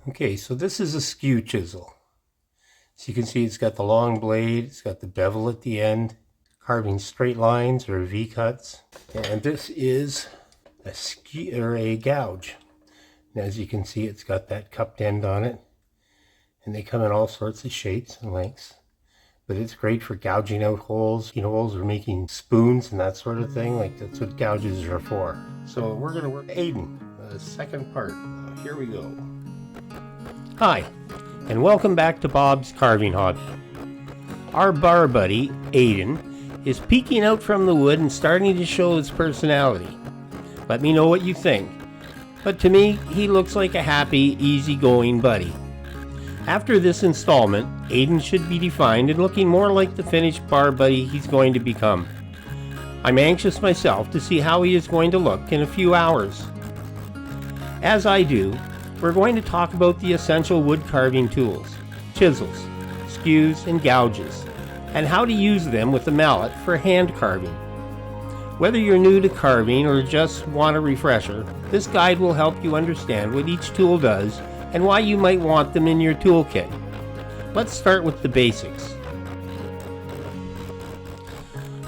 Okay, so this is a skew chisel. So you can see it's got the long blade, it's got the bevel at the end, carving straight lines or V cuts. And this is a skew or a gouge. And as you can see, it's got that cupped end on it. And they come in all sorts of shapes and lengths. But it's great for gouging out holes, holes or making spoons and that sort of thing. Like that's what gouges are for. So we're going to work Aiden, the second part. Here we go. Hi, and welcome back to Bob's Carving Hobby. Our bar buddy, Aiden, is peeking out from the wood and starting to show his personality. Let me know what you think. But to me, he looks like a happy, easygoing buddy. After this installment, Aiden should be defined and looking more like the finished bar buddy he's going to become. I'm anxious myself to see how he is going to look in a few hours. As I do, we're going to talk about the essential wood carving tools, chisels, skews, and gouges, and how to use them with a mallet for hand carving. Whether you're new to carving or just want a refresher, this guide will help you understand what each tool does and why you might want them in your toolkit. Let's start with the basics.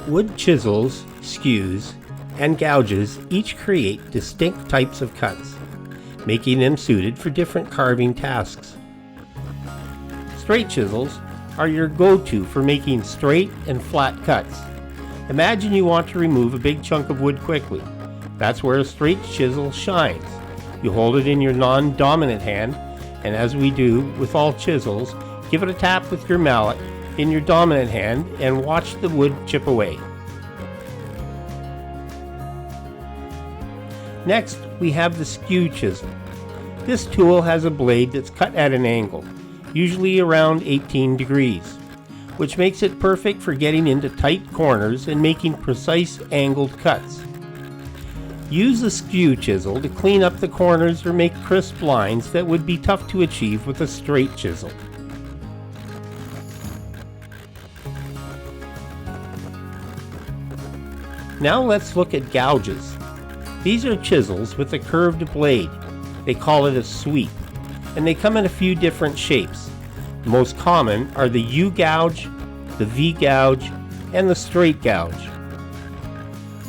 Wood chisels, skews, and gouges each create distinct types of cuts, making them suited for different carving tasks. Straight chisels are your go-to for making straight and flat cuts. Imagine you want to remove a big chunk of wood quickly. That's where a straight chisel shines. You hold it in your non-dominant hand, and as we do with all chisels, give it a tap with your mallet in your dominant hand and watch the wood chip away. Next, we have the skew chisel. This tool has a blade that's cut at an angle, usually around 18 degrees, which makes it perfect for getting into tight corners and making precise angled cuts. Use the skew chisel to clean up the corners or make crisp lines that would be tough to achieve with a straight chisel. Now let's look at gouges. These are chisels with a curved blade. They call it a sweep, and they come in a few different shapes. The most common are the U gouge, the V gouge, and the straight gouge.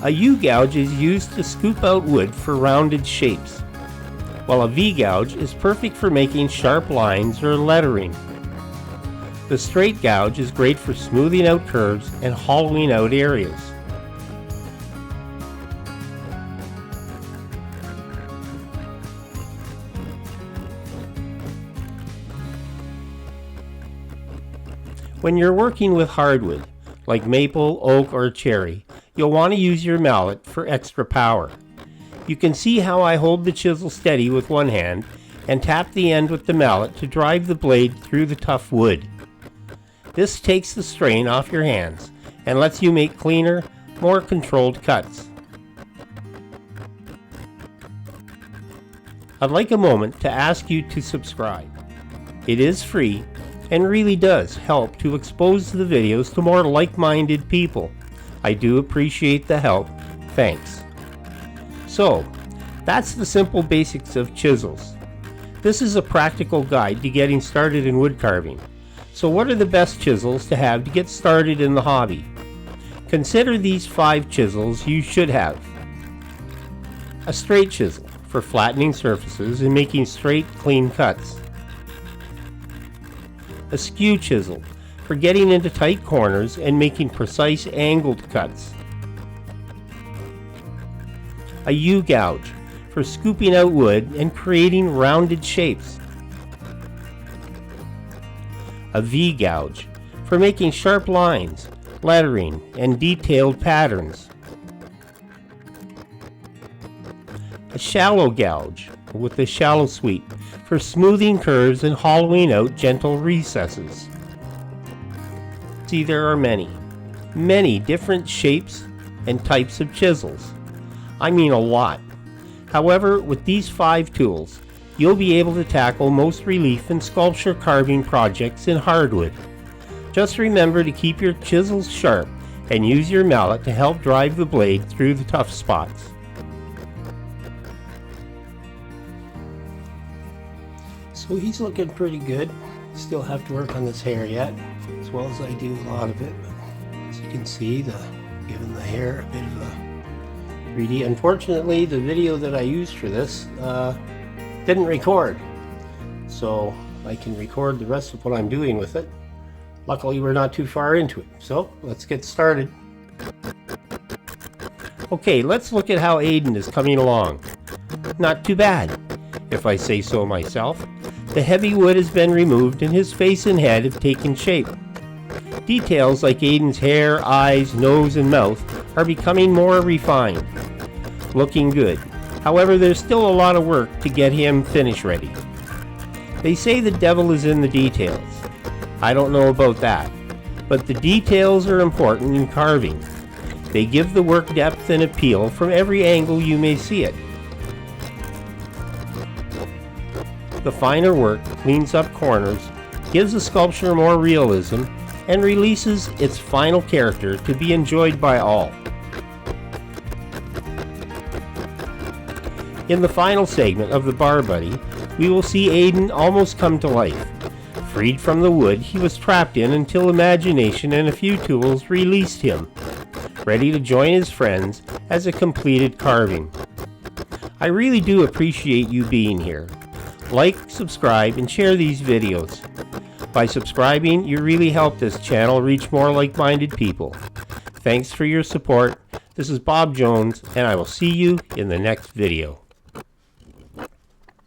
A U gouge is used to scoop out wood for rounded shapes, while a V gouge is perfect for making sharp lines or lettering. The straight gouge is great for smoothing out curves and hollowing out areas. When you're working with hardwood, like maple, oak, or cherry, you'll want to use your mallet for extra power. You can see how I hold the chisel steady with one hand and tap the end with the mallet to drive the blade through the tough wood. This takes the strain off your hands and lets you make cleaner, more controlled cuts. I'd like a moment to ask you to subscribe. It is free and really does help to expose the videos to more like-minded people. I do appreciate the help. Thanks. So, that's the simple basics of chisels. This is a practical guide to getting started in wood carving. So what are the best chisels to have to get started in the hobby? Consider these 5 chisels you should have. A straight chisel for flattening surfaces and making straight, clean cuts. A skew chisel for getting into tight corners and making precise angled cuts. A U gouge for scooping out wood and creating rounded shapes. A V gouge for making sharp lines, lettering, and detailed patterns. A shallow gouge with a shallow sweep for smoothing curves and hollowing out gentle recesses. See, there are many different shapes and types of chisels. I mean a lot. However, with these 5 tools, you'll be able to tackle most relief and sculpture carving projects in hardwood. Just remember to keep your chisels sharp and use your mallet to help drive the blade through the tough spots. So he's looking pretty good. Still have to work on this hair yet, as well as I do a lot of it. But as you can see, giving the hair a bit of a 3D. Unfortunately, the video that I used for this didn't record, so I can record the rest of what I'm doing with it. Luckily, we're not too far into it, so let's get started. Okay, let's look at how Aiden is coming along. Not too bad, if I say so myself. The heavy wood has been removed and his face and head have taken shape. Details like Aiden's hair, eyes, nose, and mouth are becoming more refined. Looking good. However, there's still a lot of work to get him finish ready. They say the devil is in the details. I don't know about that, but the details are important in carving. They give the work depth and appeal from every angle you may see it. The finer work cleans up corners, gives the sculpture more realism, and releases its final character to be enjoyed by all. In the final segment of the bar buddy, we will see Aiden almost come to life. Freed from the wood he was trapped in until imagination and a few tools released him, ready to join his friends as a completed carving. I really do appreciate you being here. Like, subscribe, and share these videos. By subscribing, you really help this channel reach more like-minded people. Thanks for your support. This is Bob Jones, and I will see you in the next video.